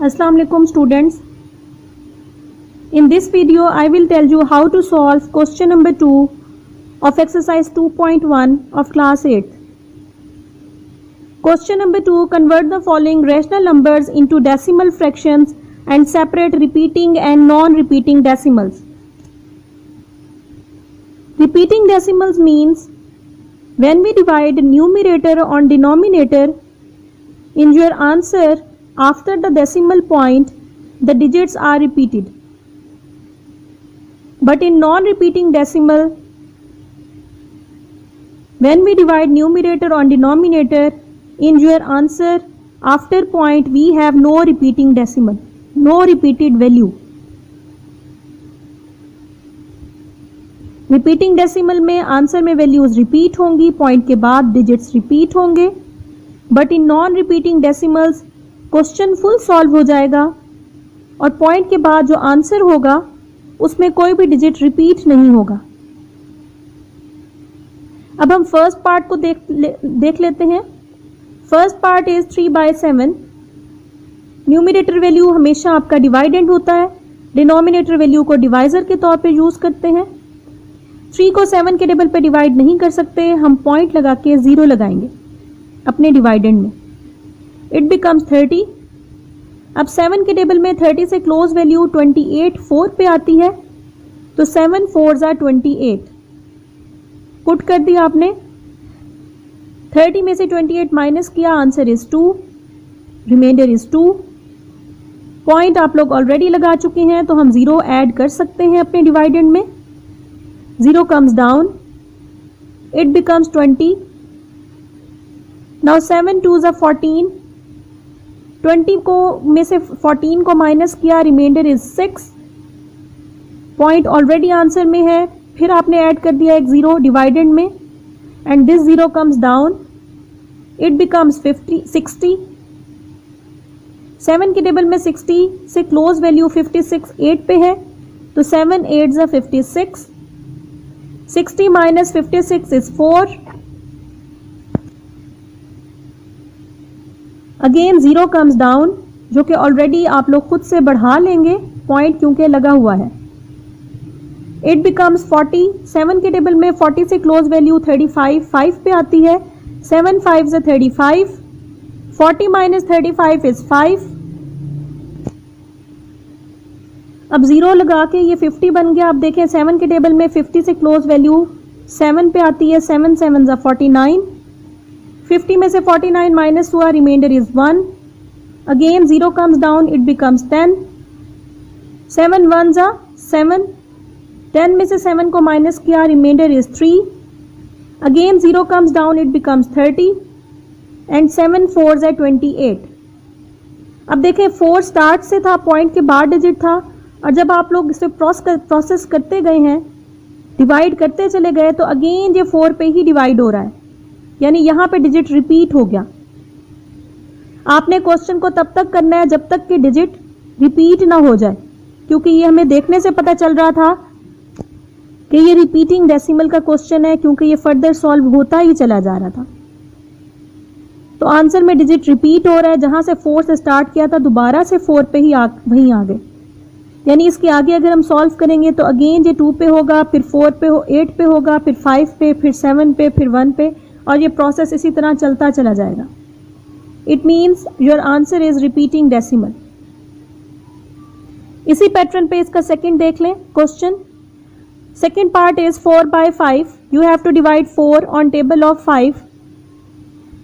Assalamu alaikum students. In this video I will tell you how to solve question number 2 of exercise 2.1 of class 8. Question number 2, convert the following rational numbers into decimal fractions and separate repeating and non-repeating decimals. Repeating decimals means when we divide numerator on denominator, in your answer after the decimal point the digits are repeated. But in non-repeating decimal, when we divide numerator on denominator, in your answer after point we have no repeating decimal, no repeated value. Repeating decimal में answer में values repeat होंगी, point के बाद digits repeat होंगे. But in non repeating decimals question full solve हो जाएगा और point के बाद जो आंसर होगा उसमें कोई भी डिजिट रिपीट नहीं होगा. अब हम फर्स्ट पार्ट को देख लेते हैं. First part is 3/7. Numerator value हमेशा आपका डिवाइडेंड होता है, डिनोमिनेटर वैल्यू को डिवाइजर के तौर पे यूज करते हैं. 3 को 7 के टेबल पे डिवाइड नहीं कर सकते, हम पॉइंट लगा के 0 लगाएंगे अपने डिवाइडेंड में. It becomes 30. अब 7 के टेबल में 30 से क्लोज वैल्यू 28 4 पे आती है, तो 7 4s are 28. पुट कर दिया आपने. 30 में से 28 माइनस किया, answer is 2, remainder is 2. Point आप लोग ऑलरेडी लगा चुके हैं तो हम 0 ऐड कर सकते हैं अपने डिवाइडेंड में. 0 comes down, it becomes 20. Now 7 2s are 14. 20 को में से 14 को माइनस किया, remainder is 6. Point already answer में है, फिर आपने ऐड कर दिया एक 0 डिवाइडेंड में and this 0 comes down, it becomes 60. 7 के टेबल में 60 से क्लोज वैल्यू 56 8 पे है, तो 7 8s are 56. 60 minus 56 is 4. Again 0 comes down, जो कि ऑलरेडी आप लोग खुद से बढ़ा लेंगे पॉइंट क्योंकि लगा हुआ है. It becomes 40. 7 के टेबल में 40 से क्लोज वैल्यू 35 5 पे आती है. 7 5s are 35. 40 minus 35 is 5. अब 0 लगा के ये 50 बन गया. अब देखें 7 के टेबल में 50 से क्लोज वैल्यू 7 पे आती है. 7 7s are 49. 50 में से 49 माइनस हुआ, remainder is 1. Again 0 comes down, it becomes 10. 7 1s are 7. 10 में से 7 को माइनस किया, remainder is 3. Again 0 comes down, it becomes 30 and 7 4s are 28. अब देखें 4 स्टार्ट से था, पॉइंट के बाद डिजिट था, और जब आप लोग इसे प्रोसेस करते गए हैं, डिवाइड करते चले गए, तो अगेन ये 4 पे ही डिवाइड हो रहा है, यानी यहाँ पे डिजिट रिपीट हो गया. आपने क्वेश्चन को तब तक करना है जब तक कि डिजिट रिपीट ना हो जाए, क्योंकि ये हमें देखने से पता चल रहा था कि ये रिपीटिंग डेसिमल का क्वेश्चन है, क्योंकि ये फर्दर सॉल्व होता ही चला जा रहा था. तो आंसर में डिजिट रिपीट हो रहा है, जहाँ से 4 से स्टार्ट किया था दोबारा से 4 पे ही वहीं आ गए. यानी इसके आगे अगर हम सॉल्व करेंगे तो अगेन ये 2 पे होगा, फिर 4 पे 8 पे होगा, फिर 5 पे, फिर 7 पे, फिर 1 पे, और ये प्रोसेस इसी तरह चलता चला जाएगा. It means your answer is repeating decimal. इसी पैटर्न पे इसका सेकंड देख लें question. Second part is 4/5. You have to divide 4 on table of 5.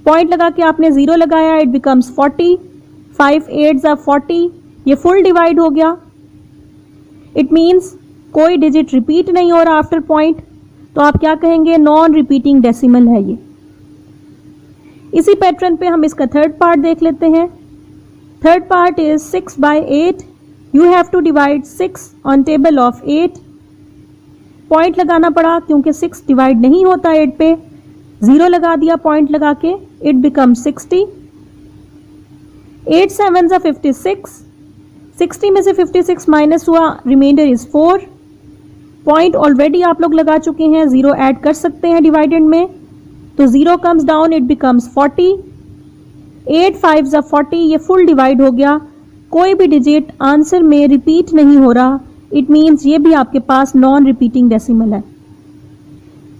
Point लगा के आपने 0 लगाया, इट बिकम्स 40. 5 8s are 40. ये फुल डिवाइड हो गया. इट मीन्स कोई डिजिट रिपीट नहीं हो रहा आफ्टर पॉइंट, तो आप क्या कहेंगे, नॉन रिपीटिंग डेसिमल है ये. इसी पैटर्न पे हम इसका थर्ड पार्ट देख लेते हैं. Third part is 6/8. You have to divide 6 on table of 8. Point लगाना पड़ा क्योंकि 6 डिवाइड नहीं होता 8 पे. 0 लगा दिया पॉइंट लगा के, इट बिकम्स 60. 8 7s are 56. 60 में से 56 माइनस हुआ, रिमाइंडर इज 4. पॉइंट ऑलरेडी आप लोग लगा चुके हैं, 0 ऐड कर सकते हैं डिवाइडेंड में, तो 0 comes down, it becomes 40. 8 5s are 40, ये फुल डिवाइड हो गया. कोई भी डिजिट आंसर में रिपीट नहीं हो रहा, इट मीन्स ये भी आपके पास नॉन रिपीटिंग डेसिमल है।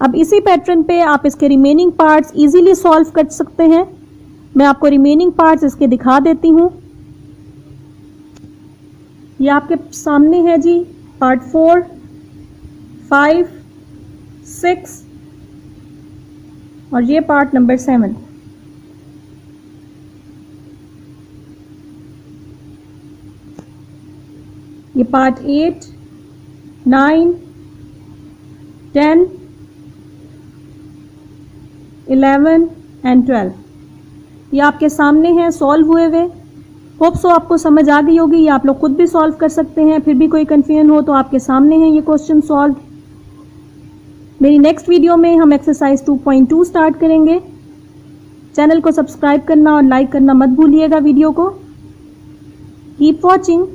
अब इसी पैटर्न पे आप इसके रिमेनिंग पार्ट्स इजीली सॉल्व कर सकते हैं। मैं आपको रिमेनिंग पार्ट्स इसके दिखा देती हूँ। ये आपके सामने है जी पार्ट 4, 5, 6 और ये पार्ट नंबर 7। ये पार्ट 8, 9, 10, 11 एंड 12 ये आपके सामने हैं सॉल्व हुए हुए। होप सो आपको समझ आ गई होगी। ये आप लोग खुद भी सॉल्व कर सकते हैं। फिर भी कोई कंफ्यूजन हो तो आपके सामने है ये क्वेश्चन सॉल्व। मेरी नेक्स्ट वीडियो में हम एक्सरसाइज 2.2 स्टार्ट करेंगे। चैनल को सब्सक्राइब करना और लाइक करना मत भूलिएगा वीडियो को। Keep watching.